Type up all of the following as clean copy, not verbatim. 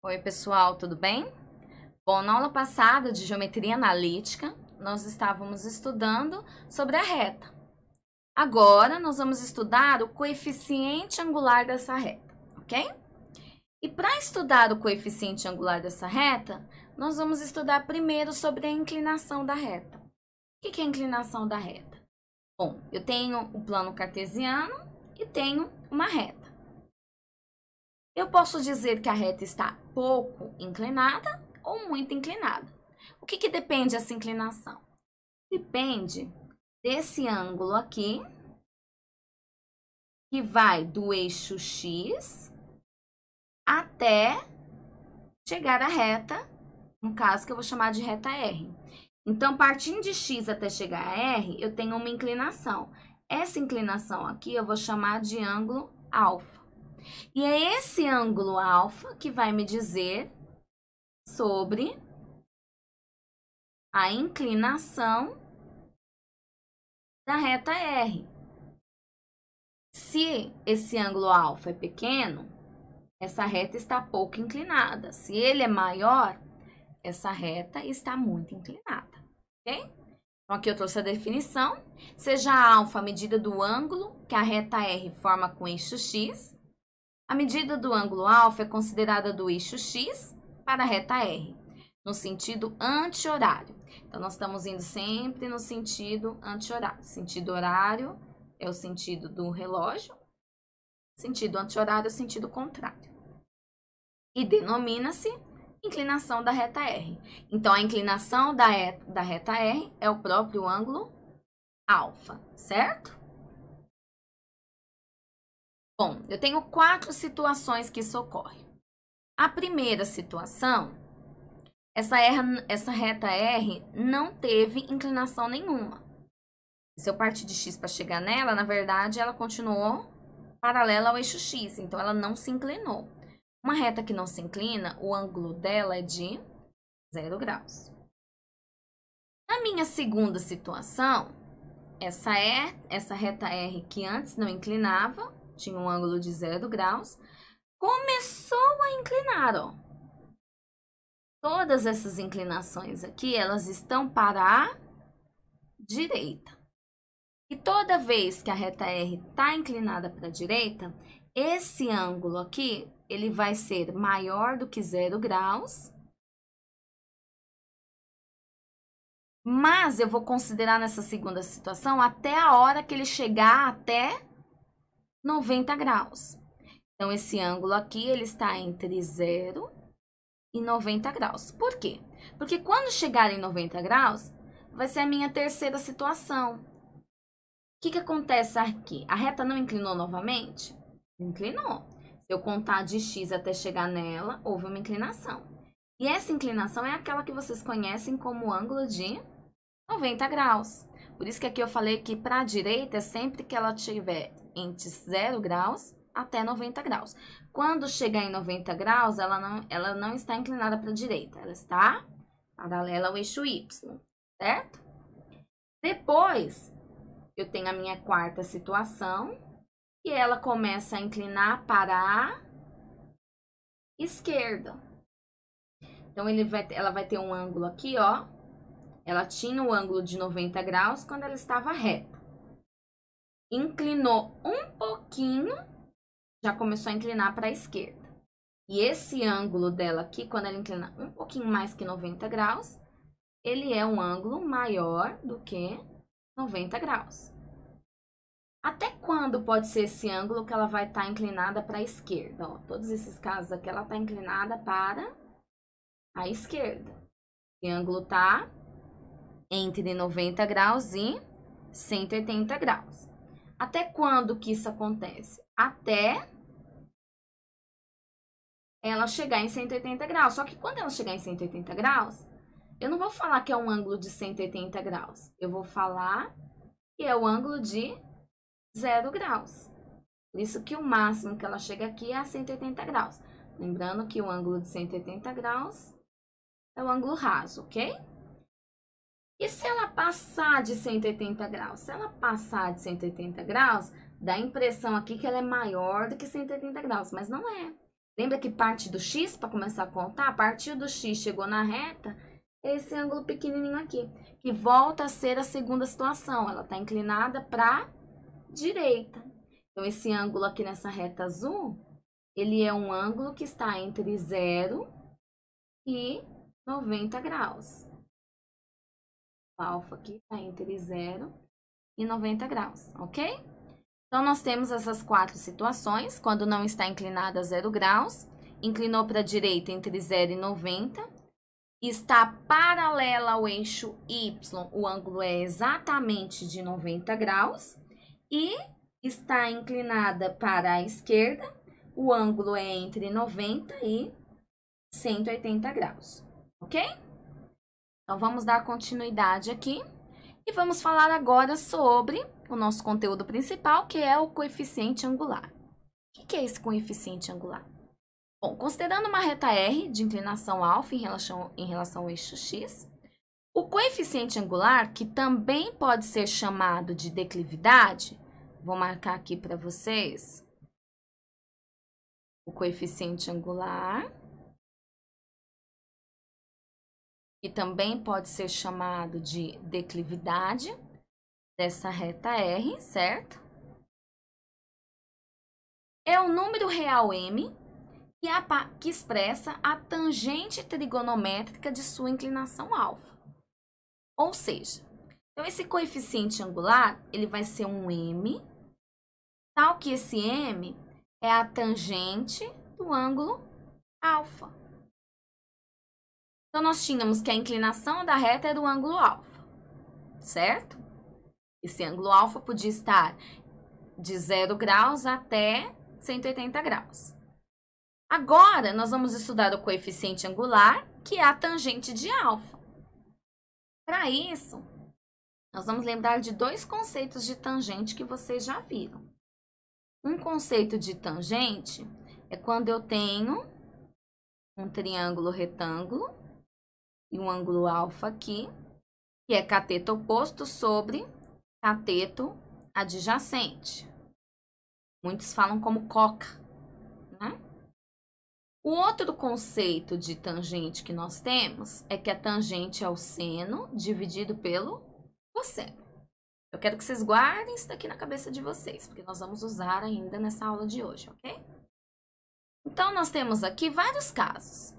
Oi, pessoal, tudo bem? Bom, na aula passada de geometria analítica, nós estávamos estudando sobre a reta. Agora, nós vamos estudar o coeficiente angular dessa reta, ok? E para estudar o coeficiente angular dessa reta, nós vamos estudar primeiro sobre a inclinação da reta. O que é a inclinação da reta? Bom, eu tenho o plano cartesiano e tenho uma reta. Eu posso dizer que a reta está pouco inclinada ou muito inclinada. O que depende dessa inclinação? Depende desse ângulo aqui, que vai do eixo X até chegar à reta, no caso que eu vou chamar de reta R. Então, partindo de X até chegar a R, eu tenho uma inclinação. Essa inclinação aqui eu vou chamar de ângulo alfa. E é esse ângulo alfa que vai me dizer sobre a inclinação da reta R. Se esse ângulo alfa é pequeno, essa reta está pouco inclinada. Se ele é maior, essa reta está muito inclinada, ok? Então, aqui eu trouxe a definição. Seja a alfa a medida do ângulo que a reta R forma com o eixo X, a medida do ângulo alfa é considerada do eixo X para a reta R, no sentido anti-horário. Então, nós estamos indo sempre no sentido anti-horário. Sentido horário é o sentido do relógio, sentido anti-horário é o sentido contrário. E denomina-se inclinação da reta R. Então, a inclinação da reta R é o próprio ângulo alfa, certo? Bom, eu tenho 4 situações que isso ocorre. A primeira situação, essa reta R não teve inclinação nenhuma. Se eu partir de X para chegar nela, na verdade, ela continuou paralela ao eixo X, então ela não se inclinou. Uma reta que não se inclina, o ângulo dela é de 0 graus. Na minha segunda situação, essa reta R que antes não inclinava, tinha um ângulo de 0 graus, começou a inclinar, ó. Todas essas inclinações aqui, elas estão para a direita. E toda vez que a reta R está inclinada para a direita, esse ângulo aqui, ele vai ser maior do que 0 graus. Mas eu vou considerar nessa segunda situação até a hora que ele chegar até 90 graus. Então, esse ângulo aqui, ele está entre 0 e 90 graus. Por quê? Porque quando chegar em 90 graus, vai ser a minha terceira situação. O que acontece aqui? A reta não inclinou novamente? Inclinou. Se eu contar de X até chegar nela, houve uma inclinação. E essa inclinação é aquela que vocês conhecem como ângulo de 90 graus. Por isso que aqui eu falei que para a direita é sempre que ela estiver entre 0 graus até 90 graus. Quando chegar em 90 graus, ela não está inclinada para a direita, ela está paralela ao eixo Y, certo? Depois, eu tenho a minha quarta situação, e ela começa a inclinar para a esquerda. Então, ela vai ter um ângulo aqui, ó. Ela tinha o ângulo de 90 graus quando ela estava reta. Inclinou um pouquinho, já começou a inclinar para a esquerda. E esse ângulo dela aqui, quando ela inclina um pouquinho mais que 90 graus, ele é um ângulo maior do que 90 graus. Até quando pode ser esse ângulo que ela vai estar inclinada para a esquerda? Ó, todos esses casos aqui, ela está inclinada para a esquerda. Esse ângulo está entre 90 graus e 180 graus. Até quando que isso acontece? Até ela chegar em 180 graus. Só que quando ela chegar em 180 graus, eu não vou falar que é um ângulo de 180 graus. Eu vou falar que é o ângulo de 0 graus. Por isso que o máximo que ela chega aqui é a 180 graus. Lembrando que o ângulo de 180 graus é o ângulo raso, ok? E se ela passar de 180 graus? Se ela passar de 180 graus, dá a impressão aqui que ela é maior do que 180 graus, mas não é. Lembra que parte do x, para começar a contar, partiu do x, chegou na reta, esse ângulo pequenininho aqui, que volta a ser a segunda situação. Ela está inclinada para direita. Então, esse ângulo aqui nessa reta azul, ele é um ângulo que está entre 0 e 90 graus. O alfa aqui está entre 0 e 90 graus, ok? Então, nós temos essas 4 situações. Quando não está inclinada a 0 graus, inclinou para a direita entre 0 e 90, está paralela ao eixo Y, o ângulo é exatamente de 90 graus, e está inclinada para a esquerda, o ângulo é entre 90 e 180 graus, ok? Então, vamos dar continuidade aqui e vamos falar agora sobre o nosso conteúdo principal, que é o coeficiente angular. O que é esse coeficiente angular? Bom, considerando uma reta R de inclinação alfa em relação ao eixo X, o coeficiente angular, que também pode ser chamado de declividade, vou marcar aqui para vocês o coeficiente angular, que também pode ser chamado de declividade dessa reta R, certo? É o número real m que expressa a tangente trigonométrica de sua inclinação alfa. Ou seja, então esse coeficiente angular, ele vai ser um m, tal que esse m é a tangente do ângulo alfa. Então, nós tínhamos que a inclinação da reta era o ângulo alfa, certo? Esse ângulo alfa podia estar de 0 graus até 180 graus. Agora, nós vamos estudar o coeficiente angular, que é a tangente de alfa. Para isso, nós vamos lembrar de 2 conceitos de tangente que vocês já viram. Um conceito de tangente é quando eu tenho um triângulo retângulo e um ângulo alfa aqui, que é cateto oposto sobre cateto adjacente. Muitos falam como coca, né? O outro conceito de tangente que nós temos é que a tangente é o seno dividido pelo cosseno. Eu quero que vocês guardem isso daqui na cabeça de vocês, porque nós vamos usar ainda nessa aula de hoje, ok? Então, nós temos aqui vários casos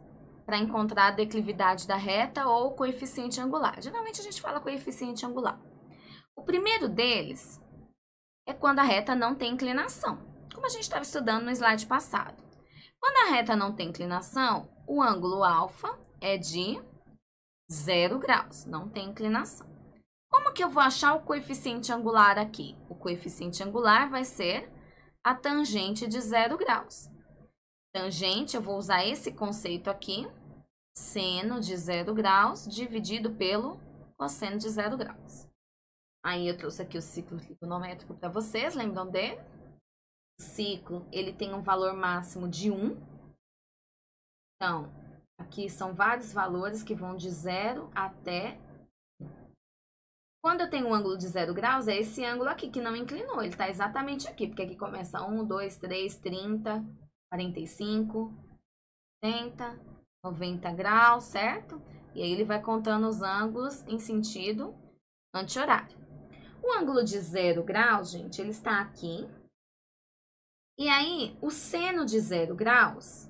para encontrar a declividade da reta ou coeficiente angular. Geralmente, a gente fala coeficiente angular. O primeiro deles é quando a reta não tem inclinação, como a gente estava estudando no slide passado. Quando a reta não tem inclinação, o ângulo alfa é de 0 graus, não tem inclinação. Como que eu vou achar o coeficiente angular aqui? O coeficiente angular vai ser a tangente de 0 graus. Tangente, eu vou usar esse conceito aqui, seno de 0 graus dividido pelo cosseno de 0 graus. Aí eu trouxe aqui o ciclo trigonométrico para vocês, lembram dele? O ciclo, ele tem um valor máximo de 1. Então, aqui são vários valores que vão de 0 até 1. Quando eu tenho um ângulo de 0 graus, é esse ângulo aqui que não inclinou, ele está exatamente aqui, porque aqui começa 1, 2, 3, 30, 45, 70, 90 graus, certo? E aí ele vai contando os ângulos em sentido anti-horário. O ângulo de 0 graus, gente, ele está aqui. E aí, o seno de 0 graus,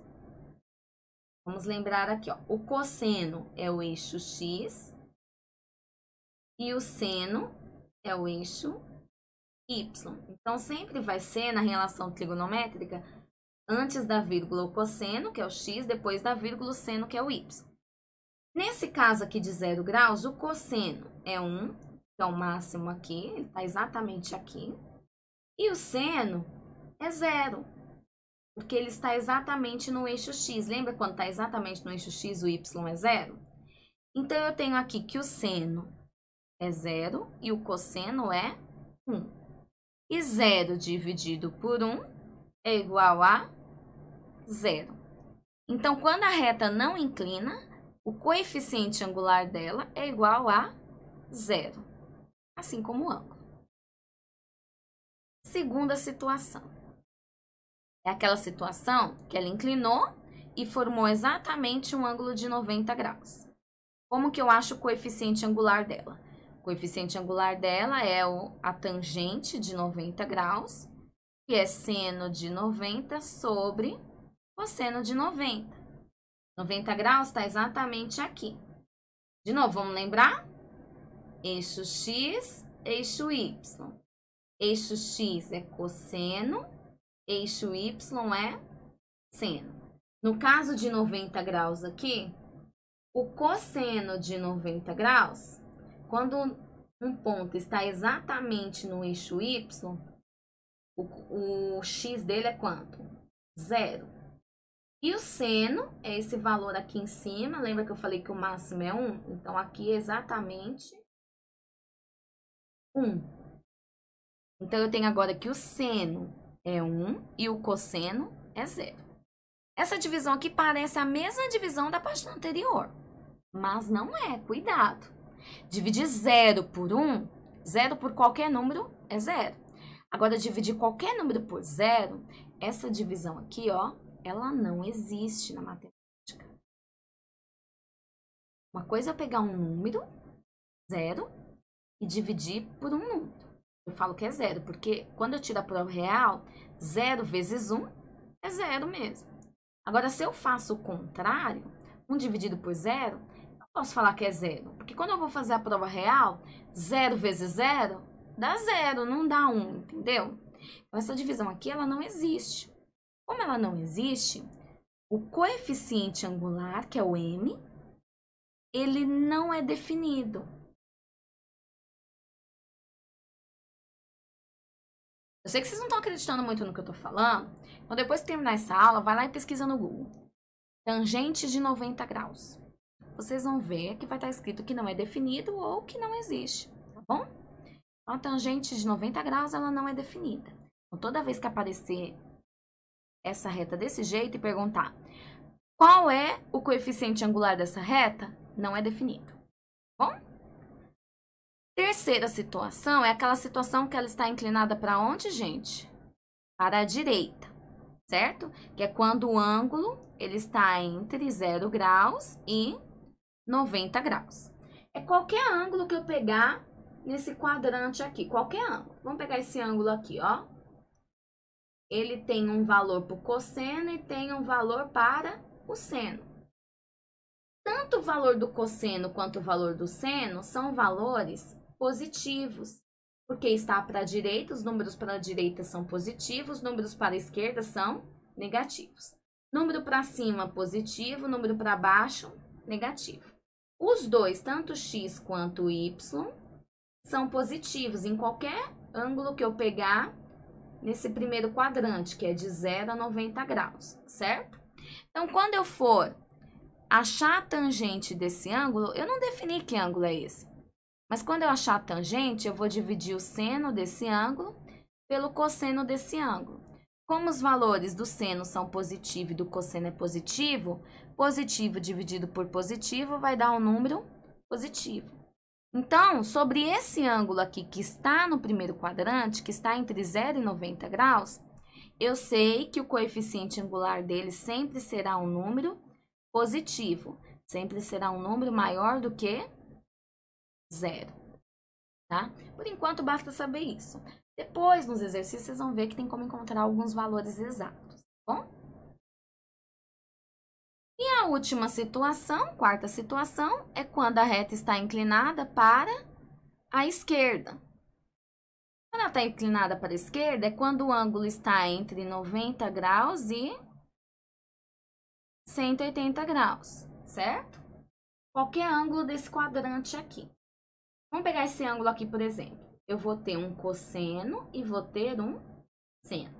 vamos lembrar aqui, ó, o cosseno é o eixo X e o seno é o eixo Y. Então, sempre vai ser na relação trigonométrica, antes da vírgula o cosseno, que é o X, depois da vírgula o seno, que é o Y. Nesse caso aqui de 0 graus, o cosseno é 1, que é o máximo aqui, ele está exatamente aqui. E o seno é 0, porque ele está exatamente no eixo X. Lembra quando está exatamente no eixo X, o Y é 0? Então, eu tenho aqui que o seno é 0 e o cosseno é 1. E 0 dividido por 1 é igual a 0. Então, quando a reta não inclina, o coeficiente angular dela é igual a 0, assim como o ângulo. Segunda situação. É aquela situação que ela inclinou e formou exatamente um ângulo de 90 graus. Como que eu acho o coeficiente angular dela? O coeficiente angular dela é a tangente de 90 graus, que é seno de 90 sobre cosseno de 90. 90 graus está exatamente aqui. De novo, vamos lembrar? Eixo X, eixo Y. Eixo X é cosseno, eixo Y é seno. No caso de 90 graus aqui, o cosseno de 90 graus, quando um ponto está exatamente no eixo Y, o x dele é quanto? 0. E o seno é esse valor aqui em cima. Lembra que eu falei que o máximo é 1? Então, aqui é exatamente 1. Então, eu tenho agora que o seno é 1 e o cosseno é 0. Essa divisão aqui parece a mesma divisão da página anterior, mas não é, cuidado. Dividir 0 por 1, 0 por qualquer número é 0. Agora, dividir qualquer número por 0, essa divisão aqui, ó, ela não existe na matemática. Uma coisa é pegar um número, 0, e dividir por um número. Eu falo que é 0, porque quando eu tiro a prova real, 0 vezes 1 é 0 mesmo. Agora, se eu faço o contrário, 1 dividido por 0, eu posso falar que é 0. Porque quando eu vou fazer a prova real, 0 vezes 0 dá 0, não dá 1, entendeu? Então, essa divisão aqui, ela não existe. Como ela não existe, o coeficiente angular, que é o m, ele não é definido. Eu sei que vocês não estão acreditando muito no que eu estou falando. Então, depois que terminar essa aula, vai lá e pesquisa no Google. Tangente de 90 graus. Vocês vão ver que vai estar escrito que não é definido ou que não existe, tá bom? Então, a tangente de 90 graus, ela não é definida. Então, toda vez que aparecer essa reta desse jeito e perguntar qual é o coeficiente angular dessa reta, não é definido, tá bom? Terceira situação é aquela situação que ela está inclinada para onde, gente? Para a direita, certo? Que é quando o ângulo ele está entre 0 graus e 90 graus. É qualquer ângulo que eu pegar nesse quadrante aqui, qualquer ângulo. Vamos pegar esse ângulo aqui, ó. Ele tem um valor para o cosseno e tem um valor para o seno. Tanto o valor do cosseno quanto o valor do seno são valores positivos, porque está para a direita, os números para a direita são positivos, os números para a esquerda são negativos. Número para cima, positivo, número para baixo, negativo. Os dois, tanto x quanto y, são positivos em qualquer ângulo que eu pegar nesse primeiro quadrante, que é de 0 a 90 graus, certo? Então, quando eu for achar a tangente desse ângulo, eu não defini que ângulo é esse. Mas quando eu achar a tangente, eu vou dividir o seno desse ângulo pelo cosseno desse ângulo. Como os valores do seno são positivo e do cosseno é positivo, positivo dividido por positivo vai dar um número positivo. Então, sobre esse ângulo aqui que está no primeiro quadrante, que está entre 0 e 90 graus, eu sei que o coeficiente angular dele sempre será um número positivo. Sempre será um número maior do que 0, tá? Por enquanto, basta saber isso. Depois, nos exercícios, vocês vão ver que tem como encontrar alguns valores exatos, tá bom? E a última situação, quarta situação, é quando a reta está inclinada para a esquerda. Quando ela está inclinada para a esquerda, é quando o ângulo está entre 90 graus e 180 graus, certo? Qualquer ângulo desse quadrante aqui. Vamos pegar esse ângulo aqui, por exemplo. Eu vou ter um cosseno e vou ter um seno.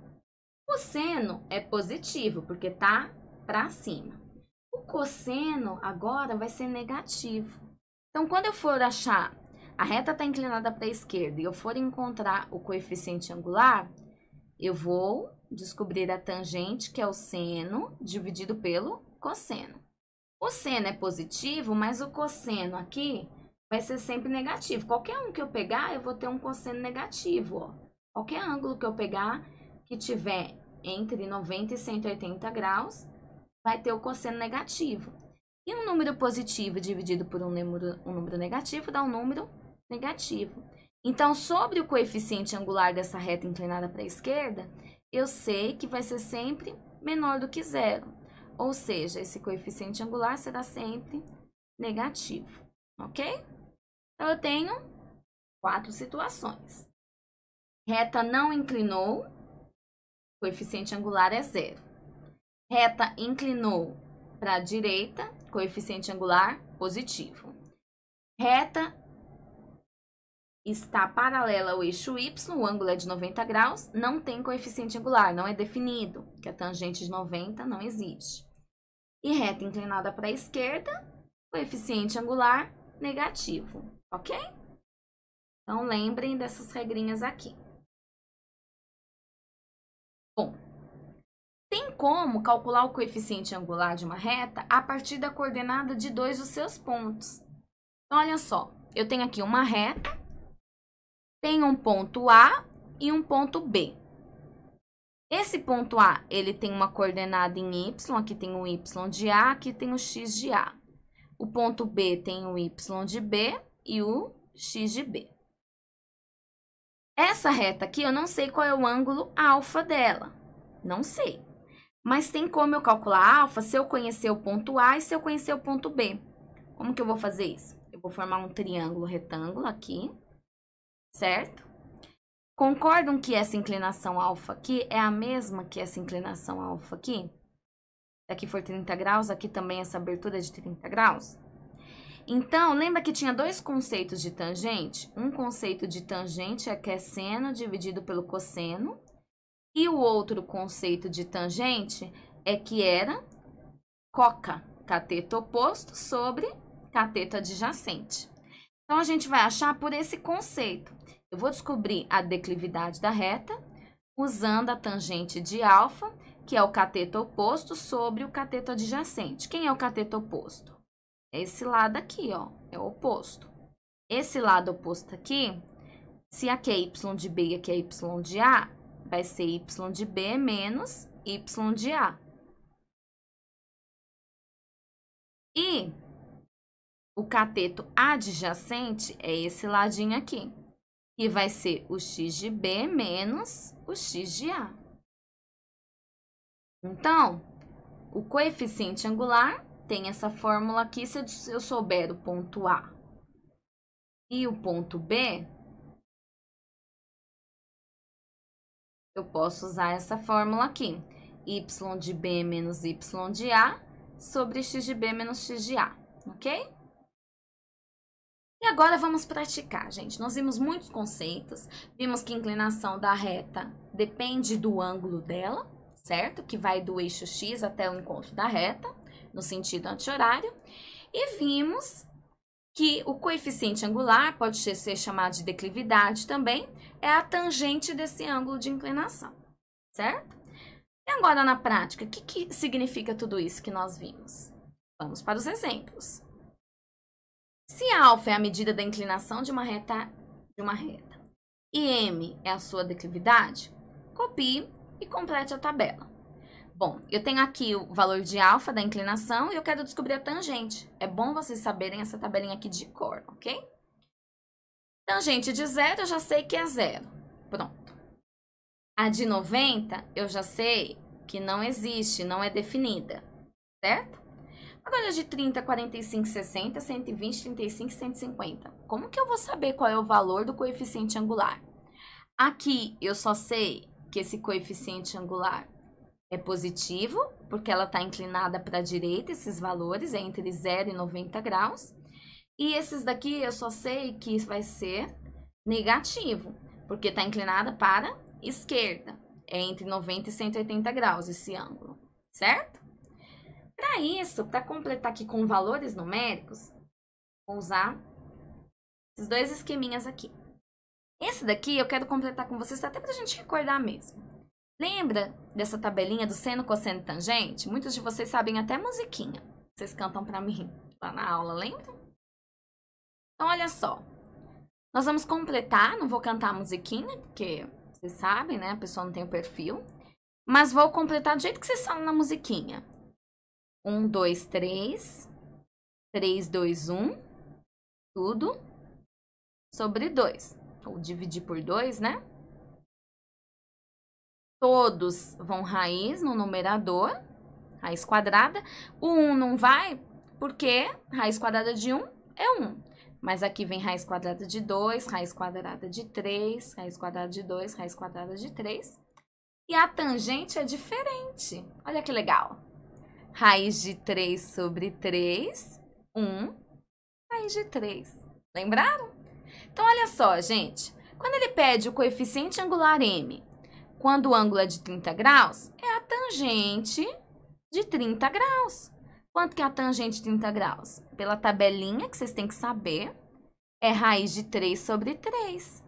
O seno é positivo, porque tá para cima. O cosseno agora vai ser negativo. Então, quando eu for achar, a reta está inclinada para a esquerda e eu for encontrar o coeficiente angular, eu vou descobrir a tangente, que é o seno, dividido pelo cosseno. O seno é positivo, mas o cosseno aqui vai ser sempre negativo. Qualquer um que eu pegar, eu vou ter um cosseno negativo, ó. Qualquer ângulo que eu pegar que tiver entre 90 e 180 graus, vai ter o cosseno negativo. E um número positivo dividido por um número negativo dá um número negativo. Então, sobre o coeficiente angular dessa reta inclinada para a esquerda, eu sei que vai ser sempre menor do que zero. Ou seja, esse coeficiente angular será sempre negativo, ok? Então, eu tenho 4 situações. Reta não inclinou, coeficiente angular é zero. Reta inclinou para a direita, coeficiente angular positivo. Reta está paralela ao eixo Y, o ângulo é de 90 graus, não tem coeficiente angular, não é definido, que a tangente de 90 não existe. E reta inclinada para a esquerda, coeficiente angular negativo, ok? Então, lembrem dessas regrinhas aqui. Bom, tem como calcular o coeficiente angular de uma reta a partir da coordenada de 2 dos seus pontos. Então, olha só, eu tenho aqui uma reta, tem um ponto A e um ponto B. Esse ponto A, ele tem uma coordenada em Y, aqui tem o Y de A, aqui tem o X de A. O ponto B tem o Y de B e o X de B. Essa reta aqui, eu não sei qual é o ângulo alfa dela. Não sei. Mas tem como eu calcular alfa se eu conhecer o ponto A e se eu conhecer o ponto B. Como que eu vou fazer isso? Eu vou formar um triângulo retângulo aqui, certo? Concordam que essa inclinação alfa aqui é a mesma que essa inclinação alfa aqui? Aqui for 30 graus, aqui também essa abertura é de 30 graus? Então, lembra que tinha 2 conceitos de tangente? Um conceito de tangente é que é seno dividido pelo cosseno. E o outro conceito de tangente é que era coca, cateto oposto sobre cateto adjacente. Então, a gente vai achar por esse conceito. Eu vou descobrir a declividade da reta usando a tangente de alfa, que é o cateto oposto sobre o cateto adjacente. Quem é o cateto oposto? É esse lado aqui, ó, é o oposto. Esse lado oposto aqui, se aqui é y de B e aqui é y de A, vai ser y de B menos y de A. E o cateto adjacente é esse ladinho aqui, que vai ser o x de B menos o x de A. Então, o coeficiente angular tem essa fórmula aqui, se eu souber o ponto A e o ponto B, eu posso usar essa fórmula aqui, y de B menos y de A sobre x de B menos x de A, ok? E agora vamos praticar, gente. Nós vimos muitos conceitos, vimos que a inclinação da reta depende do ângulo dela, certo? Que vai do eixo X até o encontro da reta, no sentido anti-horário. E vimos que o coeficiente angular, pode ser chamado de declividade também, é a tangente desse ângulo de inclinação, certo? E agora, na prática, o que significa tudo isso que nós vimos? Vamos para os exemplos. Se alfa é a medida da inclinação de uma reta e m é a sua declividade, copie e complete a tabela. Bom, eu tenho aqui o valor de alfa da inclinação e eu quero descobrir a tangente. É bom vocês saberem essa tabelinha aqui de cor, ok? Tangente de 0 eu já sei que é 0. Pronto. A de 90 eu já sei que não existe, não é definida, certo? Agora, de 30, 45, 60, 120, 35, 150. Como que eu vou saber qual é o valor do coeficiente angular? Aqui, eu só sei que esse coeficiente angular é positivo, porque ela está inclinada para a direita, esses valores, é entre 0 e 90 graus. E esses daqui, eu só sei que vai ser negativo, porque está inclinada para a esquerda. É entre 90 e 180 graus esse ângulo, certo? Para isso, para completar aqui com valores numéricos, vou usar esses 2 esqueminhas aqui. Esse daqui eu quero completar com vocês, até para a gente recordar mesmo. Lembra dessa tabelinha do seno, cosseno e tangente? Muitos de vocês sabem até musiquinha. Vocês cantam para mim lá na aula, lembram? Então, olha só. Nós vamos completar, não vou cantar a musiquinha, porque vocês sabem, né? A pessoa não tem o perfil. Mas vou completar do jeito que vocês falam na musiquinha. 1, 2, 3. 3, 2, 1. Tudo sobre 2. Ou dividir por 2, né? Todos vão raiz no numerador. Raiz quadrada. O 1 não vai, porque raiz quadrada de 1 é 1. Mas aqui vem raiz quadrada de 2, raiz quadrada de 3, raiz quadrada de 2, raiz quadrada de 3. E a tangente é diferente. Olha que legal. Raiz de 3 sobre 3, 1, raiz de 3. Lembraram? Então, olha só, gente. Quando ele pede o coeficiente angular m, quando o ângulo é de 30 graus, é a tangente de 30 graus. Quanto que é a tangente de 30 graus? Pela tabelinha, que vocês têm que saber, é raiz de 3 sobre 3.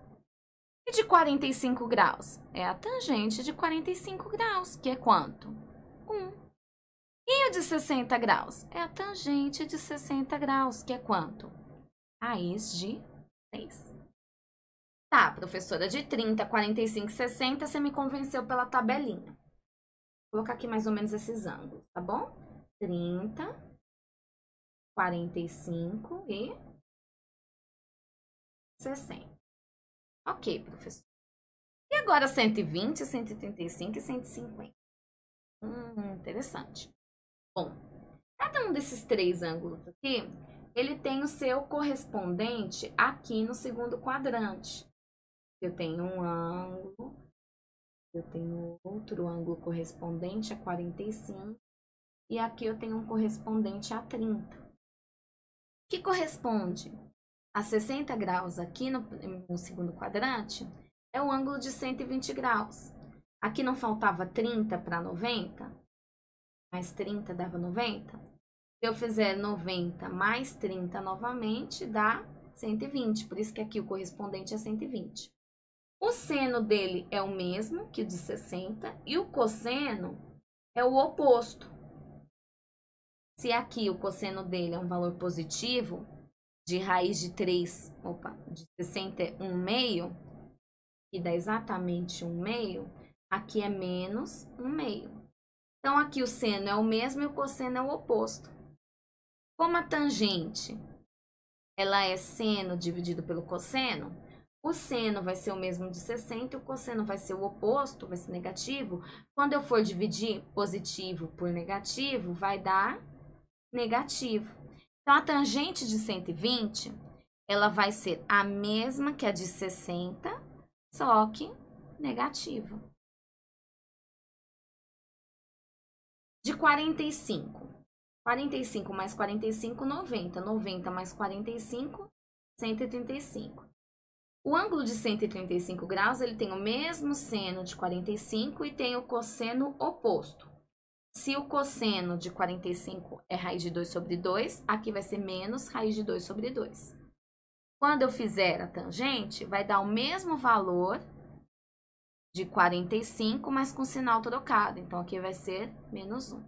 E de 45 graus? É a tangente de 45 graus, que é quanto? 1. E o de 60 graus? É a tangente de 60 graus, que é quanto? Raiz de 3. Tá, professora, de 30, 45 e 60, você me convenceu pela tabelinha. Vou colocar aqui mais ou menos esses ângulos, tá bom? 30, 45 e 60. Ok, professor. E agora 120, 135 e 150? Interessante. Bom, cada um desses três ângulos aqui, ele tem o seu correspondente aqui no segundo quadrante. Eu tenho um ângulo, eu tenho outro ângulo correspondente a 45, e aqui eu tenho um correspondente a 30. Que corresponde a 60 graus aqui no segundo quadrante, é o ângulo de 120 graus. Aqui não faltava 30 para 90? Mais 30 dava 90? Se eu fizer 90 mais 30 novamente, dá 120. Por isso que aqui o correspondente é 120. O seno dele é o mesmo que o de 60 e o cosseno é o oposto. Se aqui o cosseno dele é um valor positivo, de raiz de 3, de 60 é 1/2, que dá exatamente 1/2, aqui é menos 1/2. Então, aqui o seno é o mesmo e o cosseno é o oposto. Como a tangente, ela é seno dividido pelo cosseno, o seno vai ser o mesmo de 60 e o cosseno vai ser o oposto, vai ser negativo. Quando eu for dividir positivo por negativo, vai dar negativo. Então, a tangente de 120, ela vai ser a mesma que a de 60, só que negativa. De 45. 45 mais 45, 90. 90 mais 45, 135. O ângulo de 135 graus, ele tem o mesmo seno de 45 e tem o cosseno oposto. Se o cosseno de 45 é raiz de 2 sobre 2, aqui vai ser menos raiz de 2 sobre 2. Quando eu fizer a tangente, vai dar o mesmo valor de 45, mas com sinal trocado. Então, aqui vai ser menos 1.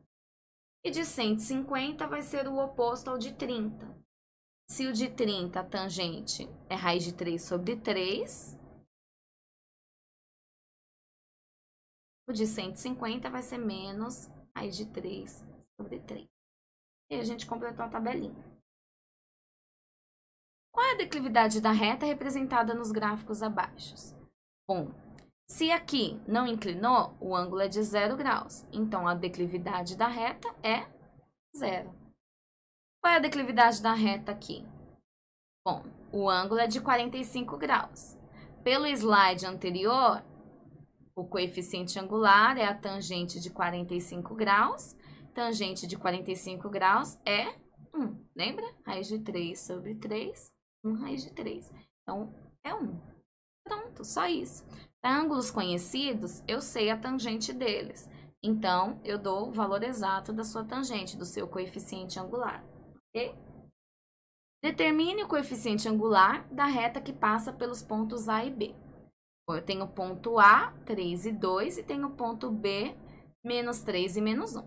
E de 150 vai ser o oposto ao de 30. Se o de 30, a tangente é raiz de 3 sobre 3, o de 150 vai ser menos raiz de 3 sobre 3. E a gente completou a tabelinha. Qual é a declividade da reta representada nos gráficos abaixo? Bom, se aqui não inclinou, o ângulo é de 0 graus. Então, a declividade da reta é 0. Qual é a declividade da reta aqui? Bom, o ângulo é de 45 graus. Pelo slide anterior, o coeficiente angular é a tangente de 45 graus. Tangente de 45 graus é 1. Lembra? Raiz de 3 sobre 3, 1 raiz de 3. Então, é 1. Pronto, só isso. Para ângulos conhecidos, eu sei a tangente deles. Então, eu dou o valor exato da sua tangente, do seu coeficiente angular. Ok? Determine o coeficiente angular da reta que passa pelos pontos A e B. Bom, eu tenho o ponto A, 3 e 2, e tenho o ponto B, menos 3 e menos 1.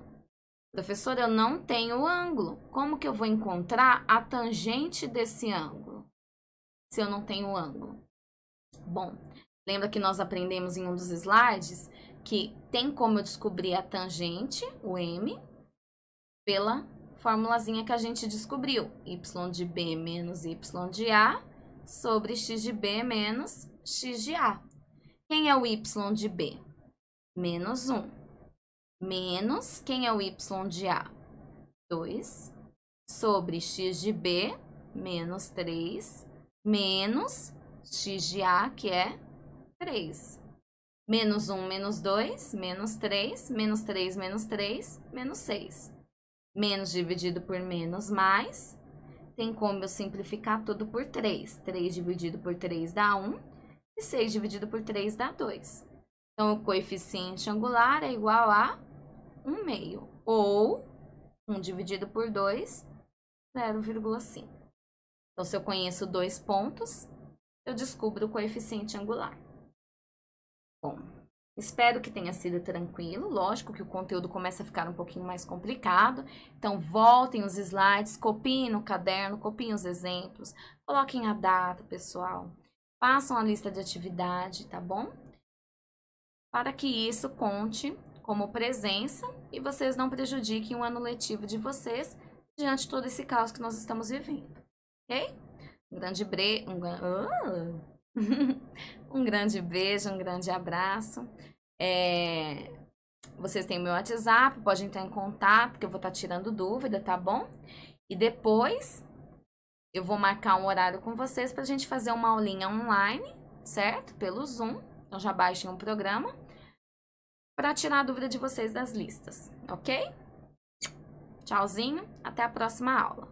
Professora, eu não tenho ângulo. Como que eu vou encontrar a tangente desse ângulo, se eu não tenho ângulo? Bom, lembra que nós aprendemos em um dos slides que tem como eu descobrir a tangente, o m, pela formulazinha que a gente descobriu. Y de B menos Y de A sobre X de B menos X de A. Quem é o Y de B? Menos 1. Menos, quem é o Y de A? 2. Sobre X de B, menos 3. Menos X de A, que é 3. Menos 1, menos 2, menos 3. Menos 3, menos 3, menos 6. Menos dividido por menos mais. Tem como eu simplificar tudo por 3. 3 dividido por 3 dá 1. E 6 dividido por 3 dá 2. Então, o coeficiente angular é igual a 1/2. Ou 1 dividido por 2, 0,5. Então, se eu conheço 2 pontos, eu descubro o coeficiente angular. Bom, espero que tenha sido tranquilo. Lógico que o conteúdo começa a ficar um pouquinho mais complicado. Então, voltem os slides, copiem no caderno, copiem os exemplos, coloquem a data, pessoal. Façam a lista de atividade, tá bom? Para que isso conte como presença e vocês não prejudiquem o ano letivo de vocês diante de todo esse caos que nós estamos vivendo, ok? Um grande beijo, um grande abraço. Vocês têm o meu WhatsApp, podem entrar em contato, que eu vou estar tirando dúvida, tá bom? E depois eu vou marcar um horário com vocês para a gente fazer uma aulinha online, certo? Pelo Zoom. Então já baixem um programa para tirar a dúvida de vocês das listas, ok? Tchauzinho, até a próxima aula.